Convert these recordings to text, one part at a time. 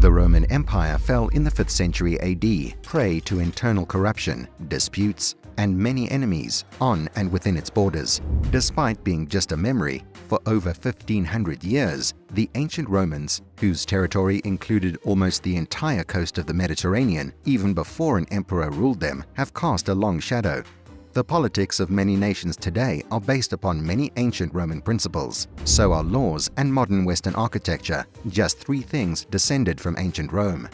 The Roman Empire fell in the 5th century AD, prey to internal corruption, disputes, and many enemies on and within its borders. Despite being just a memory, for over 1500 years, the ancient Romans, whose territory included almost the entire coast of the Mediterranean even before an emperor ruled them, have cast a long shadow. The politics of many nations today are based upon many ancient Roman principles. So are laws and modern Western architecture, just three things descended from ancient Rome.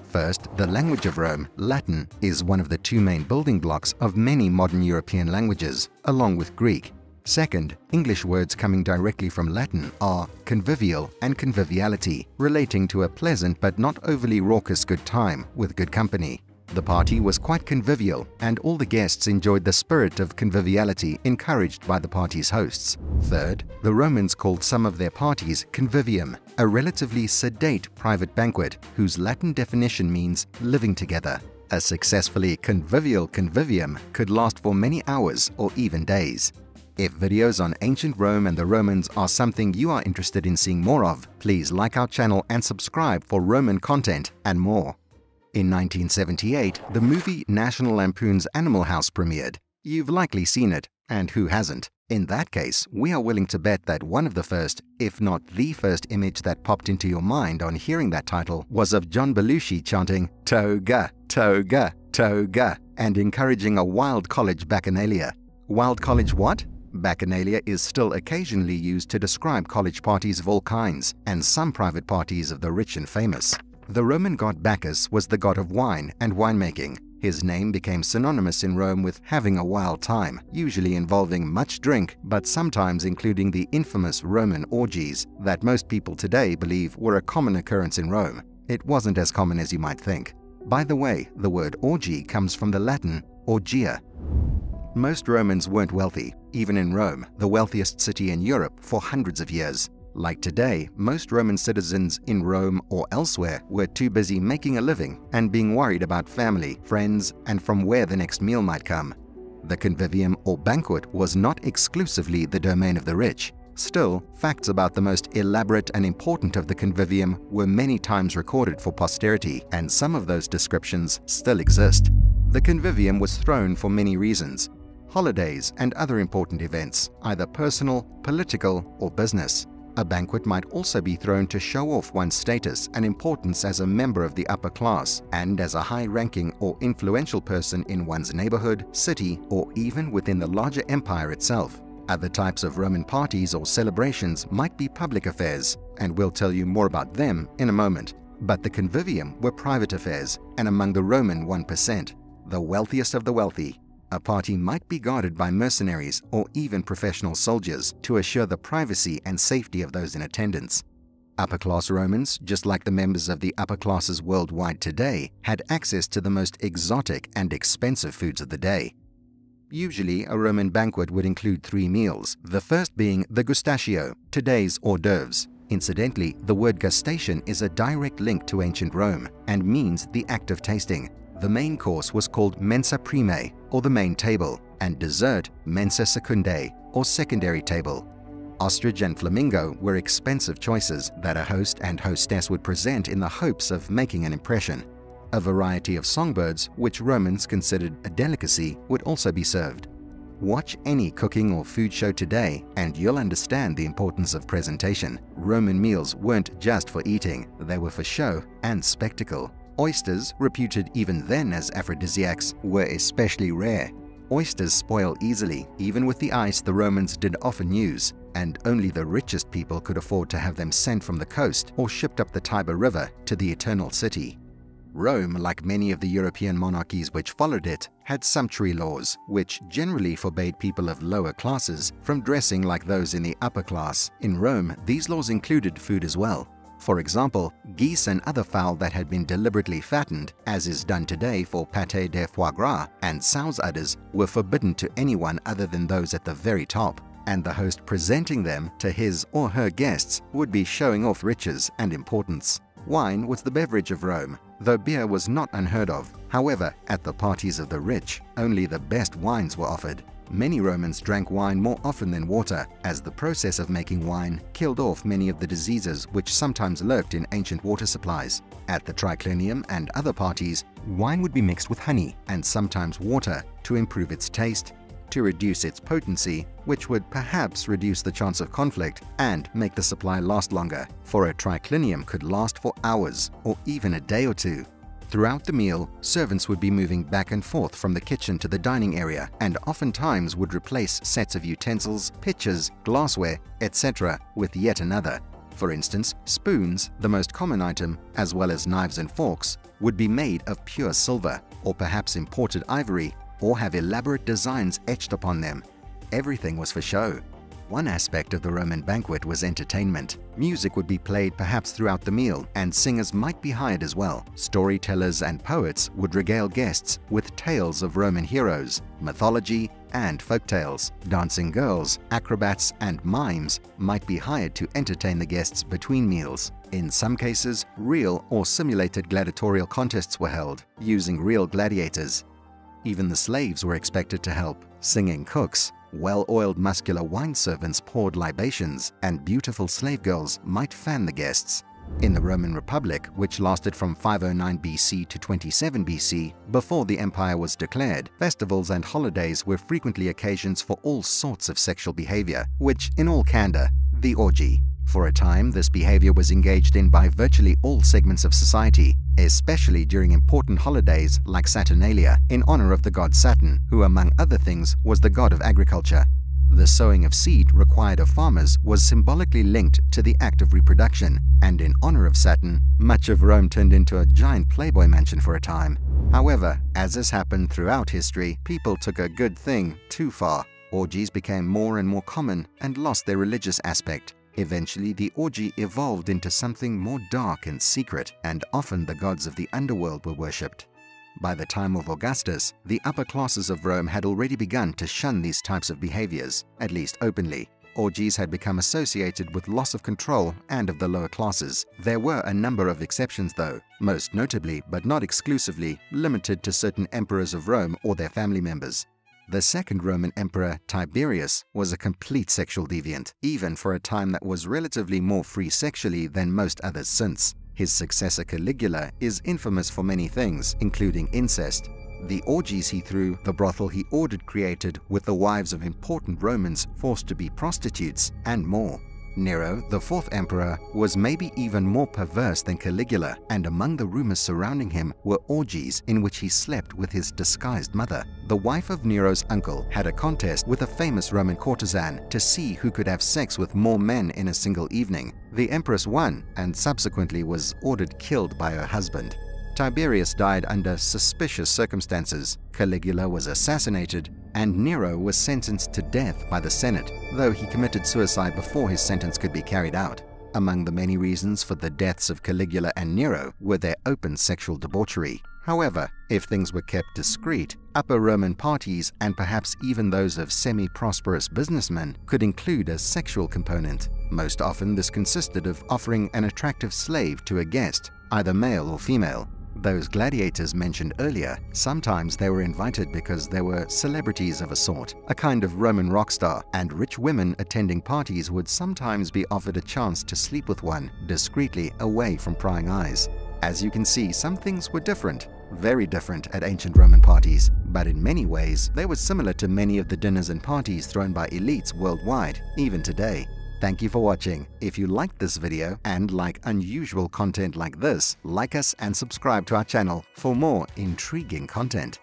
First, the language of Rome, Latin, is one of the two main building blocks of many modern European languages, along with Greek. Second, English words coming directly from Latin are convivial and conviviality, relating to a pleasant but not overly raucous good time with good company. The party was quite convivial, and all the guests enjoyed the spirit of conviviality encouraged by the party's hosts. Third, the Romans called some of their parties convivium, a relatively sedate private banquet whose Latin definition means living together. A successfully convivial convivium could last for many hours or even days. If videos on ancient Rome and the Romans are something you are interested in seeing more of, please like our channel and subscribe for Roman content and more. In 1978, the movie National Lampoon's Animal House premiered. You've likely seen it, and who hasn't? In that case, we are willing to bet that one of the first, if not the first image that popped into your mind on hearing that title was of John Belushi chanting "Toga, toga, toga" and encouraging a wild college bacchanalia. Wild college what? Bacchanalia is still occasionally used to describe college parties of all kinds, and some private parties of the rich and famous. The Roman god Bacchus was the god of wine and winemaking. His name became synonymous in Rome with having a wild time, usually involving much drink, but sometimes including the infamous Roman orgies that most people today believe were a common occurrence in Rome. It wasn't as common as you might think. By the way, the word orgy comes from the Latin orgia. Most Romans weren't wealthy, even in Rome, the wealthiest city in Europe for hundreds of years. Like today, most Roman citizens in Rome or elsewhere were too busy making a living and being worried about family, friends, and from where the next meal might come. The convivium or banquet was not exclusively the domain of the rich. Still, facts about the most elaborate and important of the convivium were many times recorded for posterity, and some of those descriptions still exist. The convivium was thrown for many reasons: holidays and other important events, either personal, political, or business. A banquet might also be thrown to show off one's status and importance as a member of the upper class and as a high-ranking or influential person in one's neighborhood, city, or even within the larger empire itself. Other types of Roman parties or celebrations might be public affairs, and we'll tell you more about them in a moment. But the convivium were private affairs, and among the Roman 1%, the wealthiest of the wealthy. A party might be guarded by mercenaries or even professional soldiers to assure the privacy and safety of those in attendance. Upper-class Romans, just like the members of the upper classes worldwide today, had access to the most exotic and expensive foods of the day. Usually, a Roman banquet would include 3 meals, the first being the gustatio, today's hors d'oeuvres. Incidentally, the word gustation is a direct link to ancient Rome and means the act of tasting. The main course was called mensa primae, or the main table, and dessert mensa secundae, or secondary table. Ostrich and flamingo were expensive choices that a host and hostess would present in the hopes of making an impression. A variety of songbirds, which Romans considered a delicacy, would also be served. Watch any cooking or food show today and you'll understand the importance of presentation. Roman meals weren't just for eating, they were for show and spectacle. Oysters, reputed even then as aphrodisiacs, were especially rare. Oysters spoil easily, even with the ice the Romans did often use, and only the richest people could afford to have them sent from the coast or shipped up the Tiber River to the Eternal City. Rome, like many of the European monarchies which followed it, had sumptuary laws, which generally forbade people of lower classes from dressing like those in the upper class. In Rome, these laws included food as well. For example, geese and other fowl that had been deliberately fattened, as is done today for pâté de foie gras, and sow's udders, were forbidden to anyone other than those at the very top, and the host presenting them to his or her guests would be showing off riches and importance. Wine was the beverage of Rome, though beer was not unheard of. However, at the parties of the rich, only the best wines were offered. Many Romans drank wine more often than water, as the process of making wine killed off many of the diseases which sometimes lurked in ancient water supplies. At the triclinium and other parties, wine would be mixed with honey and sometimes water to improve its taste, to reduce its potency, which would perhaps reduce the chance of conflict and make the supply last longer, for a triclinium could last for hours or even a day or two. Throughout the meal, servants would be moving back and forth from the kitchen to the dining area and oftentimes would replace sets of utensils, pitchers, glassware, etc. with yet another. For instance, spoons, the most common item, as well as knives and forks, would be made of pure silver or perhaps imported ivory or have elaborate designs etched upon them. Everything was for show. One aspect of the Roman banquet was entertainment. Music would be played perhaps throughout the meal, and singers might be hired as well. Storytellers and poets would regale guests with tales of Roman heroes, mythology, and folktales. Dancing girls, acrobats, and mimes might be hired to entertain the guests between meals. In some cases, real or simulated gladiatorial contests were held, using real gladiators. Even the slaves were expected to help. Singing cooks, well-oiled muscular wine servants poured libations, and beautiful slave girls might fan the guests. In the Roman Republic, which lasted from 509 BC to 27 BC, before the empire was declared, festivals and holidays were frequently occasions for all sorts of sexual behavior, which, in all candor, the orgy. For a time, this behavior was engaged in by virtually all segments of society, especially during important holidays like Saturnalia, in honor of the god Saturn, who among other things was the god of agriculture. The sowing of seed required of farmers was symbolically linked to the act of reproduction, and in honor of Saturn, much of Rome turned into a giant playboy mansion for a time. However, as has happened throughout history, people took a good thing too far. Orgies became more and more common and lost their religious aspect. Eventually, the orgy evolved into something more dark and secret, and often the gods of the underworld were worshipped. By the time of Augustus, the upper classes of Rome had already begun to shun these types of behaviors, at least openly. Orgies had become associated with loss of control and of the lower classes. There were a number of exceptions though, most notably, but not exclusively, limited to certain emperors of Rome or their family members. The second Roman emperor, Tiberius, was a complete sexual deviant, even for a time that was relatively more free sexually than most others since. His successor Caligula is infamous for many things, including incest, the orgies he threw, the brothel he ordered created with the wives of important Romans forced to be prostitutes, and more. Nero, the fourth emperor, was maybe even more perverse than Caligula, and among the rumors surrounding him were orgies in which he slept with his disguised mother. The wife of Nero's uncle had a contest with a famous Roman courtesan to see who could have sex with more men in a single evening. The empress won and subsequently was ordered killed by her husband. Tiberius died under suspicious circumstances, Caligula was assassinated, and Nero was sentenced to death by the Senate, though he committed suicide before his sentence could be carried out. Among the many reasons for the deaths of Caligula and Nero were their open sexual debauchery. However, if things were kept discreet, upper Roman parties and perhaps even those of semi-prosperous businessmen could include a sexual component. Most often this consisted of offering an attractive slave to a guest, either male or female. Those gladiators mentioned earlier, sometimes they were invited because they were celebrities of a sort, a kind of Roman rock star, and rich women attending parties would sometimes be offered a chance to sleep with one, discreetly away from prying eyes. As you can see, some things were different, very different at ancient Roman parties, but in many ways they were similar to many of the dinners and parties thrown by elites worldwide, even today. Thank you for watching. If you liked this video and like unusual content like this, like us and subscribe to our channel for more intriguing content.